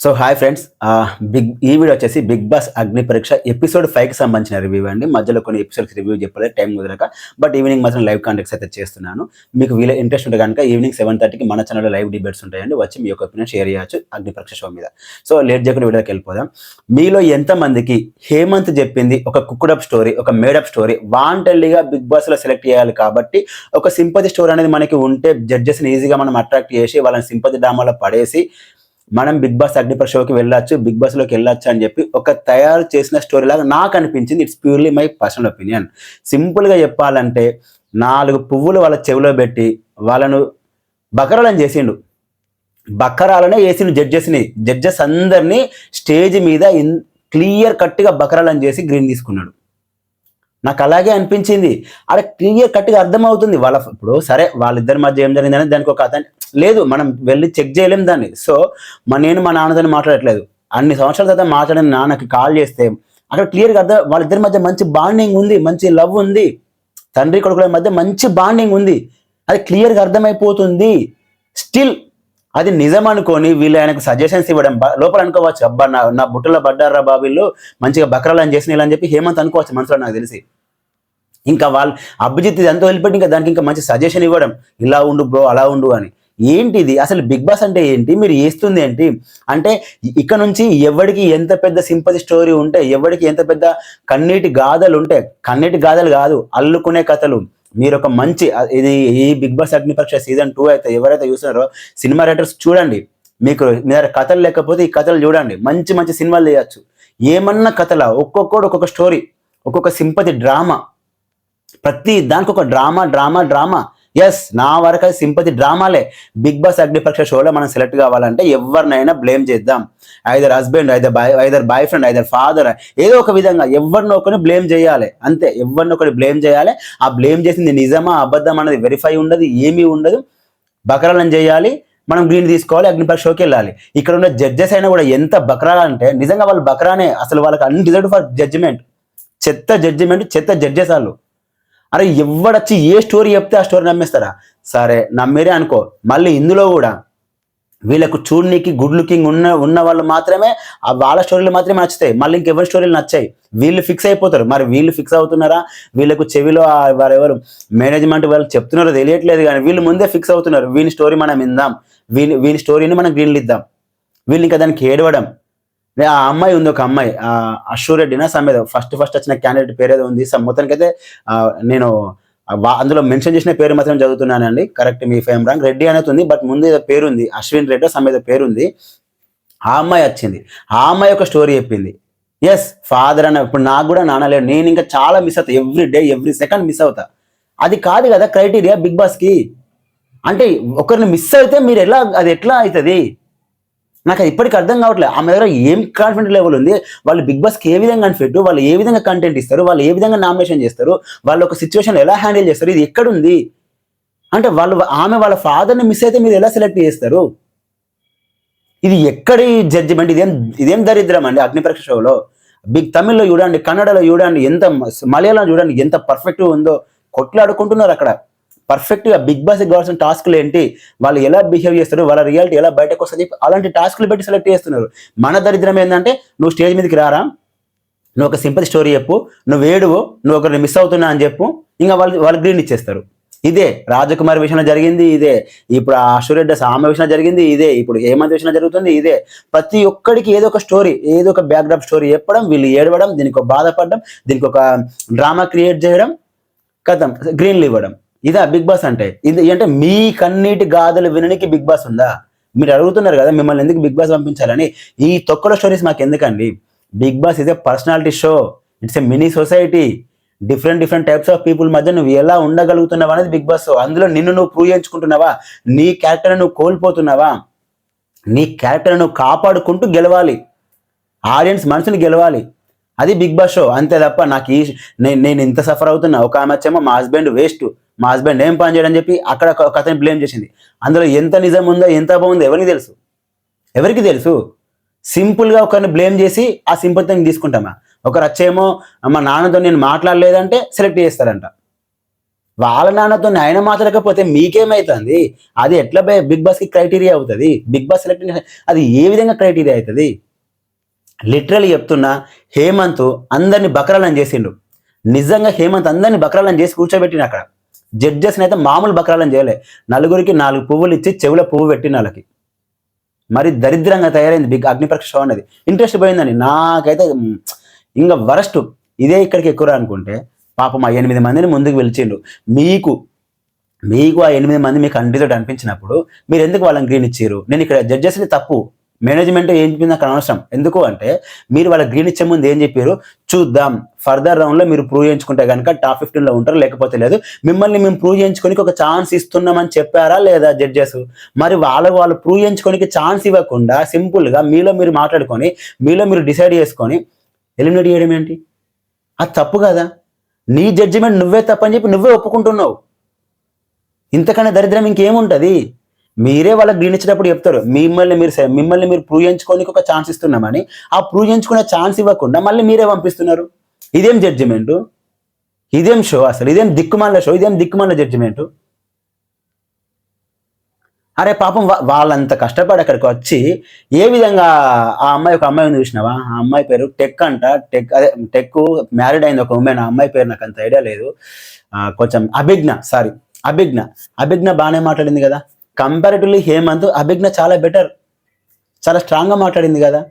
So hi friends, ఈ video వచ్చేసి big boss అగ్ని పరీక్ష ఎపిసోడ్ 5కి సంబంధించిన రివ్యూ అండి. మధ్యలో కొన్ని ఎపిసోడ్స్ రివ్యూ చెప్పలేదు, టైం కుదరక. బట్ ఈవినింగ్ మాత్రం లైవ్ కాంటాక్ట్స్ అయితే చేస్తున్నాను. మీకు వీళ్ళ ఇంట్రెస్ట్ ఉంటే కనుక ఈవినింగ్ 7:30కి మన ఛానల్లో లైవ్ డిబేట్స్ ఉంటాయండి. వచ్చి మీ యొక్క ఒపీనియన్ షేర్ చేయొచ్చు అగ్ని పరీక్ష షో మీద. సో లేట్ చేయకుండా వీడియోకి వెళ్ళిపోదాం. మీలో ఎంతమందికి హేమంత్ చెప్పింది ఒక కుక్డప్ స్టోరీ, ఒక మేడప్ స్టోరీ వాంటెల్లీగా బిగ్ బాస్లో సెలెక్ట్ చేయాలి కాబట్టి ఒక సింపతి స్టోరీ అనేది మనకి ఉంటే జడ్జెస్ని ఈజీగా మనం అట్రాక్ట్ చేసి వాళ్ళని సింపతి డ్రామాలో పడేసి మనం బిగ్ బాస్ అగ్ని పరీక్ష షోకి వెళ్ళొచ్చు, బిగ్ బాస్లోకి వెళ్ళొచ్చు అని చెప్పి ఒక తయారు చేసిన స్టోరీ లాగా నాకు అనిపించింది. It's purely my personal opinion. సింపుల్గా చెప్పాలంటే 4 పువ్వులు వాళ్ళ చెవిలో పెట్టి వాళ్ళను బకరాలను చేసిండు. బకరాలనే వేసిండు జడ్జెస్ అందరినీ స్టేజ్ మీద క్లియర్ కట్గా బకరాలను చేసి గ్రీన్ తీసుకున్నాడు. నాకు అలాగే అనిపించింది. అక్కడ క్లియర్ కట్గా అర్థమవుతుంది ఇప్పుడు సరే వాళ్ళిద్దరి మధ్య ఏం జరిగిందని దానికి ఒక అతను లేదు, మనం వెళ్ళి చెక్ చేయలేం దాన్ని. సో నేను మా నాన్నతో మాట్లాడట్లేదు, అన్ని సంవత్సరాల తర్వాత మాట్లాడిన నాన్నకి కాల్ చేస్తే అక్కడ క్లియర్గా అర్థం వాళ్ళిద్దరి మధ్య మంచి బాండింగ్ ఉంది, మంచి లవ్ ఉంది, తండ్రి కొడుకుల మధ్య మంచి బాండింగ్ ఉంది, అది క్లియర్గా అర్థమైపోతుంది. స్టిల్ అది నిజం అనుకొని వీళ్ళు ఆయనకు సజెషన్స్ ఇవ్వడం లోపల అనుకోవచ్చు, అబ్బా నా బుట్టలో పడ్డారా బాబీళ్ళు మంచిగా బకరాలని చేసిన అని చెప్పి హేమంత్ అనుకోవచ్చు మనసులో, నాకు తెలిసి. ఇంకా వాళ్ళు అభిజిత్ ఇదంతా వెళ్ళిపెట్టి ఇంకా దానికి ఇంకా మంచి సజెషన్ ఇవ్వడం, ఇలా ఉండు బ్రో అలా ఉండు అని. ఏంటిది అసలు బిగ్ బాస్ అంటే ఏంటి, మీరు చేస్తుంది ఏంటి అంటే ఇక్కడ నుంచి ఎవరికి ఎంత పెద్ద సింపతి స్టోరీ ఉంటే, ఎవరికి ఎంత పెద్ద కన్నీటి గాథలు ఉంటే, కన్నీటి గాథలు కాదు అల్లుకునే కథలు. మీరు ఒక మంచి ఇది ఈ బిగ్ బాస్ అగ్ని పరీక్ష సీజన్ 2 అయితే ఎవరైతే చూస్తున్నారో సినిమా రైటర్స్ చూడండి, మీకు మీ దగ్గర కథలు లేకపోతే ఈ కథలు చూడండి, మంచి మంచి సినిమాలు చేయొచ్చు. ఏమన్నా కథల ఒక్కొక్కడు ఒక్కొక్క స్టోరీ, ఒక్కొక్క సింపతి డ్రామా, ప్రతి దానికి ఒక డ్రామా. ఎస్, నా వరకు అది సింపతి డ్రామాలే. బిగ్ బాస్ అగ్ని పరీక్ష షోలో మనం సెలెక్ట్ కావాలంటే ఎవరినైనా బ్లేమ్ చేద్దాం. Either husband, either boy friend, either father, ఏదో ఒక విధంగా ఎవరినో ఒకరిని బ్లేమ్ చేయాలి అంతే. ఎవరినో ఒకటి బ్లేమ్ చేయాలి. ఆ బ్లేమ్ చేసింది నిజమా అబద్ధం అనేది వెరిఫై ఉండదు, ఏమీ ఉండదు. బకరాలను చేయాలి, మనం గ్రీన్ తీసుకోవాలి, అగ్ని పరీక్ష షోకి వెళ్ళాలి. ఇక్కడ ఉన్న జడ్జెస్ అయినా కూడా ఎంత బకరా అంటే నిజంగా వాళ్ళు బకరానే. అసలు వాళ్ళకి అన్డిజర్వ్డ్ ఫర్ జడ్జిమెంట్, చెత్త జడ్జెస్ వాళ్ళు. అరే ఎవడొచ్చి ఏ స్టోరీ చెప్తే ఆ స్టోరీ నమ్మేస్తారా? సరే నమ్మేరే అనుకో, మళ్ళీ ఇందులో కూడా వీళ్ళకు చూడనీకి గుడ్ లుకింగ్ ఉన్న వాళ్ళు మాత్రమే వాళ్ళ స్టోరీలు మాత్రమే నచ్చుతాయి, మళ్ళీ ఇంకెవరి స్టోరీలు నచ్చాయి. వీళ్ళు ఫిక్స్ అయిపోతారు. మరి వీళ్ళు ఫిక్స్ అవుతున్నారా, వీళ్ళకు చెవిలో వారెవరు మేనేజ్మెంట్ వాళ్ళు చెప్తున్నారో తెలియట్లేదు, కానీ వీళ్ళు ముందే ఫిక్స్ అవుతున్నారు. వీళ్ళ స్టోరీ మనం ఇందాం, వీళ్ళ స్టోరీని మనం గ్రీన్లు ఇద్దాం. వీళ్ళు ఇంకా దానికి ఏడవడం. ఆ అమ్మాయి ఉంది, ఒక అమ్మాయి అశ్వరెడ్డినా సమ్మేద ఫస్ట్ వచ్చిన క్యాండిడేట్ పేరు ఏదో ఉంది. మొత్తానికి అయితే నేను అందులో మెన్షన్ చేసిన పేరు మాత్రం చదువుతున్నానండి, కరెక్ట్ మీ ఫేమ్ రాంగ్. రెడ్డి అనేది ఉంది, బట్ ముందు ఏదో పేరు ఉంది, అశ్విన్ రెడ్డి సమ్మేద పేరు ఉంది. ఆ అమ్మాయి వచ్చింది, ఆ అమ్మాయి ఒక స్టోరీ చెప్పింది. ఎస్, ఫాదర్ అన్న ఇప్పుడు నాకు కూడా నాన్నలేడు, నేను ఇంకా చాలా మిస్ అవుతా, every day every second miss అవుతా. అది కాదు కదా క్రైటీరియా బిగ్ బాస్కి. అంటే ఒకరిని మిస్ అయితే మీరు అది ఎట్లా అవుతుంది? నాకు అది ఇప్పటికి అర్థం కావట్లేదు. ఆమె దగ్గర ఏం కాన్ఫిడెంట్ లెవెల్ ఉంది, వాళ్ళు బిగ్ బాస్కి ఏ విధంగా కనిపెట్టు, వాళ్ళు ఏ విధంగా కంటెంట్ ఇస్తారు, వాళ్ళు ఏ విధంగా నామినేషన్ చేస్తారు, వాళ్ళు ఒక సిచ్యువేషన్ ఎలా హ్యాండిల్ చేస్తారు, ఇది ఎక్కడుంది అంటే ఆమె వాళ్ళ ఫాదర్ని మిస్ అయితే మీరు ఎలా సెలెక్ట్ చేస్తారు? ఇది ఎక్కడి జడ్జిమెంట్? ఇదేం దరిద్రం అండి అగ్ని పరీక్ష షోలో. తమిళ్లో చూడండి, కన్నడలో చూడండి, మలయాళం చూడండి ఎంత పర్ఫెక్ట్గా ఉందో. కొట్లాడుకుంటున్నారు అక్కడ పర్ఫెక్ట్గా. బిగ్ బాస్కి కావాల్సిన టాస్క్లు ఏంటి, వాళ్ళు ఎలా బిహేవ్ చేస్తారు, వాళ్ళ రియాలిటీ ఎలా బయటకు వస్తుంది చెప్పి అలాంటి టాస్క్లు పెట్టి సెలెక్ట్ చేస్తున్నారు. మన దరిద్రం ఏంటంటే నువ్వు స్టేజ్ మీదకి రారా, నువ్వు ఒక సింపతి స్టోరీ చెప్పు, నువ్వు ఏడువు, నువ్వు ఒకరిని మిస్ అవుతున్నా అని చెప్పు, ఇంకా వాళ్ళు గ్రీన్ ఇచ్చేస్తారు. ఇదే రాజకుమారి విషయంలో జరిగింది, ఇదే ఇప్పుడు ఆ అశ్వరెడ్డి ఆమె విషయంలో జరిగింది, ఇదే ఇప్పుడు హేమంత్ విషయంలో జరుగుతుంది, ఇదే. ప్రతి ఒక్కడికి ఏదో ఒక స్టోరీ, ఏదో ఒక బ్యాక్డ్రాప్ స్టోరీ చెప్పడం, వీళ్ళు ఏడవడం, దీనికి ఒక బాధపడడం, దీనికి ఒక డ్రామా క్రియేట్ చేయడం, కథం గ్రీన్లు ఇవ్వడం. ఇదా బిగ్ బాస్ అంటే? ఇది అంటే మీ కన్నీటి గాథలు వినడానికి బిగ్ బాస్ ఉందా? మీరు అడుగుతున్నారు కదా మిమ్మల్ని ఎందుకు బిగ్ బాస్ పంపించాలని. ఈ తొక్కల స్టోరీస్ మాకు ఎందుకండి? Bigg Boss is a personality show, it's a mini society. Different types of people మధ్య నువ్వు ఎలా ఉండగలుగుతున్నావా అనేది బిగ్ బాస్. అందులో నిన్ను నువ్వు ప్రూవ్ చేయించుకుంటున్నావా, నీ క్యారెక్టర్ నువ్వు కోల్పోతున్నావా, నీ క్యారెక్టర్ నువ్వు కాపాడుకుంటూ గెలవాలి, ఆడియన్స్ మనసుని గెలవాలి. అది బిగ్ బాస్ షో, అంతే తప్ప నాకు నేను ఇంత సఫర్ అవుతున్నా. ఒక ఆమె వచ్చేమో మా హస్బెండ్ వేస్ట్, మా హస్బెండ్ ఏం పని చేయడని చెప్పి అక్కడ ఒక అతని బ్లేమ్ చేసింది. అందులో ఎంత నిజం ఉందో ఎంత బాగుందో ఎవరికి తెలుసు? సింపుల్గా ఒకరిని బ్లేమ్ చేసి ఆ సింపతిని తీసుకుంటామా? ఒకరు వచ్చేమో మా నాన్నతో నేను మాట్లాడలేదంటే సెలెక్ట్ చేస్తారంట. వాళ్ళ నాన్నతో ఆయన మాట్లాడకపోతే మీకేమవుతుంది? అది ఎట్లా బిగ్ బాస్కి క్రైటీరియా అవుతుంది? బిగ్ బాస్ సెలెక్ట్ అది ఏ విధంగా క్రైటీరియా అవుతుంది? లిటరలీ చెప్తున్నా, హేమంత్ అందరిని బకరాలను చేసిండు. నిజంగా హేమంత్ అందరిని బకరాలను చేసి కూర్చోబెట్టిన అక్కడ. జడ్జెస్ని అయితే మామూలు బకరాలను చేయలే. నలుగురికి 4 పువ్వులు ఇచ్చి చెవుల పువ్వు పెట్టిన వాళ్ళకి. మరి దరిద్రంగా తయారైంది బిగ్ అగ్నిపరీక్ష షో అనేది. ఇంట్రెస్ట్ పోయిందని నాకైతే ఇంకా వరస్ట్. ఇదే ఇక్కడికి ఎక్కువ అనుకుంటే పాపం ఆ 8 మందిని ముందుకు పిలిచిండు. మీకు ఆ 8 మంది మీకు అంటితోటి అనిపించినప్పుడు మీరు ఎందుకు వాళ్ళని గ్రీన్ ఇచ్చారు? నేను ఇక్కడ జడ్జెస్ని తప్పు, మేనేజ్మెంట్ ఏం చెప్పింది నాకు అనవసరం. ఎందుకు అంటే మీరు వాళ్ళ గ్రీన్ ఇచ్చే ముందు ఏం చెప్పారు, చూద్దాం ఫర్దర్ రౌండ్లో మీరు ప్రూవ్ చేయించుకుంటే కనుక టాప్ 15లో ఉంటారు, లేకపోతే లేదు. మిమ్మల్ని మేము ప్రూవ్ చేయించుకోనికి ఒక ఛాన్స్ ఇస్తున్నామని చెప్పారా లేదా జడ్జెస్? మరి వాళ్ళు ప్రూవ్ చేయించుకోనికి ఛాన్స్ ఇవ్వకుండా సింపుల్గా మీలో మీరు మాట్లాడుకొని మీలో మీరు డిసైడ్ చేసుకొని ఎలిమినేట్ చేయడం ఏంటి? అది తప్పు కదా. నీ జడ్జిమెంట్ నువ్వే తప్పని చెప్పి నువ్వే ఒప్పుకుంటున్నావు. ఇంతకన్నా దరిద్రం ఇంకేముంటుంది? మీరే వాళ్ళకి గ్రీన్ ఇచ్చినప్పుడు చెప్తారు మిమ్మల్ని మీరు ప్రూవ్ చేయించుకోనికి ఒక ఛాన్స్ ఇస్తున్నామని. ఆ ప్రూవ్ చేయించుకునే ఛాన్స్ ఇవ్వకుండా మళ్ళీ మీరే పంపిస్తున్నారు. ఇదేం జడ్జిమెంటు? ఇదేం షో అసలు? ఇదేం దిక్కుమాల షో? ఇదేం దిక్కుమాల జడ్జిమెంటు? అరే పాపం వాళ్ళంత కష్టపడి అక్కడికి వచ్చి ఏ విధంగా ఆ అమ్మాయి, ఒక అమ్మాయి ఉంది చూసినావా? ఆ అమ్మాయి పేరు టెక్ అంట. టెక్ మ్యారీడ్ అయింది ఒక ఉమెన్. ఆ అమ్మాయి పేరు నాకు అంత ఐడియా లేదు. కొంచెం అభిజ్ఞ బాగానే మాట్లాడింది కదా. కంపారిటివ్లీ హేమంత్ అభిజ్ఞ చాలా బెటర్, చాలా స్ట్రాంగ్గా మాట్లాడింది కదా.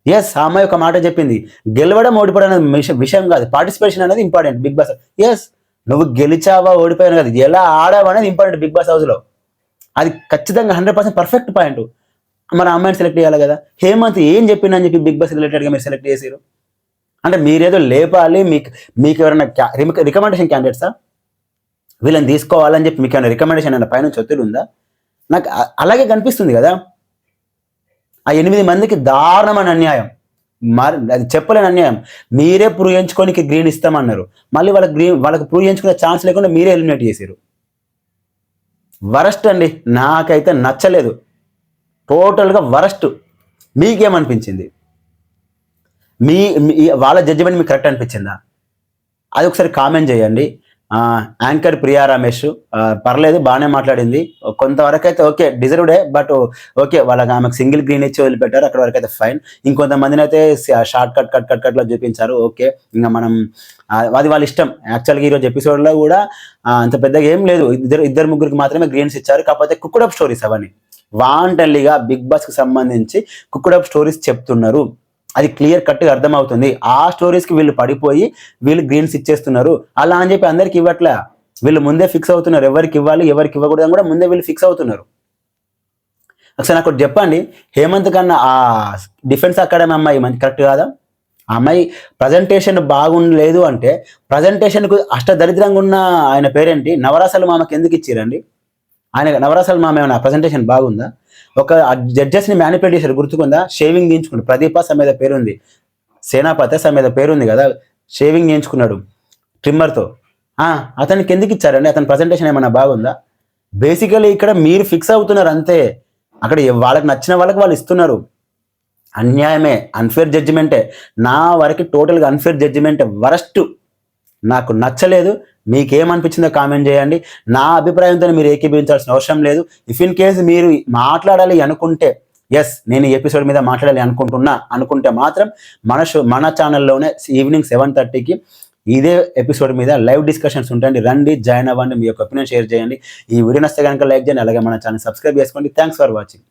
ఎస్, ఆ అమ్మాయి ఒక మాట చెప్పింది, గెలవడం ఓడిపోవడం అనేది విషయం కాదు, పార్టిసిపేషన్ అనేది ఇంపార్టెంట్ బిగ్ బాస్. ఎస్, నువ్వు గెలిచావా ఓడిపోయావు కాదు, ఎలా ఆడావా అనేది ఇంపార్టెంట్ బిగ్ బాస్ హౌస్లో. అది ఖచ్చితంగా 100% పర్ఫెక్ట్ పాయింట్. మన అమ్మాయిని సెలెక్ట్ చేయాలి కదా. హేమంత్ ఏం చెప్పిందని చెప్పి బిగ్ బాస్ రిలేటెడ్గా మీరు సెలెక్ట్ చేసారు అంటే మీరేదో లేపాలి. మీకు ఎవరైనా రికమెండేషన్ క్యాండిడేట్సా? వీళ్ళని తీసుకోవాలని చెప్పి మీకు ఏమైనా రికమెండేషన్ అయినా పైన ఒత్తిడి ఉందా? నాకు అలాగే కనిపిస్తుంది కదా. ఆ 8 మందికి దారుణమైన అన్యాయం, మరి అది చెప్పలేని అన్యాయం. మీరే ప్రూవ్ చేయించుకోనికి గ్రీన్ ఇస్తామన్నారు, మళ్ళీ వాళ్ళకి ప్రూవ్ చేయించుకునే ఛాన్స్ లేకుండా మీరే ఎలిమినేట్ చేశారు. వరస్ట్ అండి, నాకైతే నచ్చలేదు, టోటల్గా వరస్ట్. మీకేమనిపించింది? వాళ్ళ జడ్జిమెంట్ మీకు కరెక్ట్ అనిపించిందా? అది ఒకసారి కామెంట్ చేయండి. యాంకర్ ప్రియా రమేష్ పర్లేదు, బాగానే మాట్లాడింది. కొంతవరకు అయితే ఓకే, డిజర్వ్డే, బట్ ఓకే, వాళ్ళకి ఆమెకు సింగిల్ గ్రీన్ ఇచ్చి వదిలిపెట్టారు, అక్కడ వరకు అయితే ఫైన్. ఇంకొంతమందిని అయితే షార్ట్ కట్లో చూపించారు. ఓకే, ఇంకా మనం అది వాళ్ళ ఇష్టం. యాక్చువల్గా ఈరోజు ఎపిసోడ్లో కూడా అంత పెద్దగా ఏం లేదు, ఇద్దరు ముగ్గురికి మాత్రమే గ్రీన్స్ ఇచ్చారు. కాకపోతే కుక్కుడప్ స్టోరీస్ అవన్నీ వాంటల్లీగా బిగ్ బాస్కి సంబంధించి కుక్కుడప్ స్టోరీస్ చెప్తున్నారు. అది క్లియర్ కట్గా అర్థమవుతుంది. ఆ స్టోరీస్కి వీళ్ళు పడిపోయి వీళ్ళు గ్రీన్స్ ఇచ్చేస్తున్నారు. అలా అని చెప్పి అందరికి ఇవ్వట్లే, వీళ్ళు ముందే ఫిక్స్ అవుతున్నారు ఎవరికి ఇవ్వాలి ఎవరికి ఇవ్వకూడదని కూడా ముందే వీళ్ళు ఫిక్స్ అవుతున్నారు. ఒకసారి నాకు చెప్పండి, హేమంత్ కన్నా ఆ డిఫెన్స్ అకాడమీ అమ్మాయి మంచి కరెక్ట్ కాదా? ఆ అమ్మాయి ప్రజెంటేషన్ బాగుండలేదు అంటే, ప్రజెంటేషన్కు అష్టదరిద్రంగా ఉన్న ఆయన పేరేంటి, నవరాసల మామకి ఎందుకు ఇచ్చారండి? ఆయన నవరాసల మామ ఏమైనా ప్రజెంటేషన్ బాగుందా? ఒక జడ్జెస్ని మ్యానిపులేట్ చేశారు, గుర్తుకుందా? షేవింగ్ చేయించుకున్నాడు, ప్రదీప సమేత పేరుంది, సేనాపతి సమేత పేరుంది కదా, షేవింగ్ చేయించుకున్నాడు ట్రిమ్మర్తో. అతనికి ఎందుకు ఇచ్చారండి? అతని ప్రజెంటేషన్ ఏమైనా బాగుందా? బేసికలీ ఇక్కడ మీరు ఫిక్స్ అవుతున్నారు అంతే. అక్కడ వాళ్ళకి నచ్చిన వాళ్ళకి వాళ్ళు ఇస్తున్నారు. అన్యాయమే, అన్ఫేర్ జడ్జిమెంటే. నా వరకు టోటల్గా అన్ఫేర్ జడ్జిమెంటే, వరస్ట్. నాకు నచ్చలేదు. మీకేమనిపించిందో కామెంట్ చేయండి. నా అభిప్రాయంతో మీరు ఏకీభవించాల్సిన అవసరం లేదు. ఇఫ్ ఇన్ కేసు మీరు మాట్లాడాలి అనుకుంటే, ఎస్ నేను ఈ ఎపిసోడ్ మీద మాట్లాడాలి అనుకుంటే మాత్రం మన ఛానల్లోనే ఈవినింగ్ 7:30కి ఇదే ఎపిసోడ్ మీద లైవ్ డిస్కషన్స్ ఉంటాయండి. రండి, జాయిన్ అవ్వండి, మీ యొక్క ఒపీనియన్ షేర్ చేయండి. ఈ వీడియో నచ్చితే కనుక లైక్ చేయండి, అలాగే మన ఛానల్ సబ్స్క్రైబ్ చేసుకోండి. Thanks for watching.